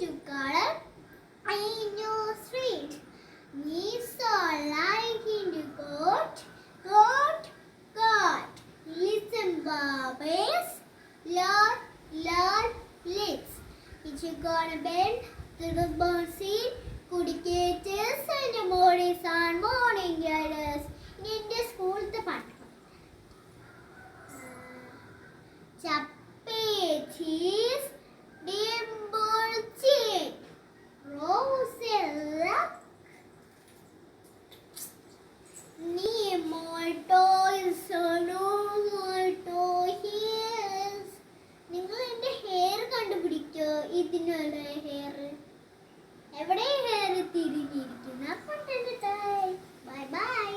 to color in your street. Knees are like in the coat, coat, coat. Listen, babies, Lord, Lord, let's. If you gonna bend to the bone seat, കുടിക്കേറ്റേഴ്സ് and mornings and morning guiders. ഇനി എൻ്റെ സ്കൂളിലത്തെ പാട്ട് ചപ്പേറ്റീസ് Dimple ചീൻ റോസെല്ല നീ മോൾട്ടോയ്സ് മോൾട്ടോഹിയസ്. നിങ്ങൾ എൻ്റെ hair കണ്ടുപിടിക്കോ? ഇതിനുള്ള hair എവിടെ hair തിരിഞ്ഞിരിക്കുന്ന. Bye bye.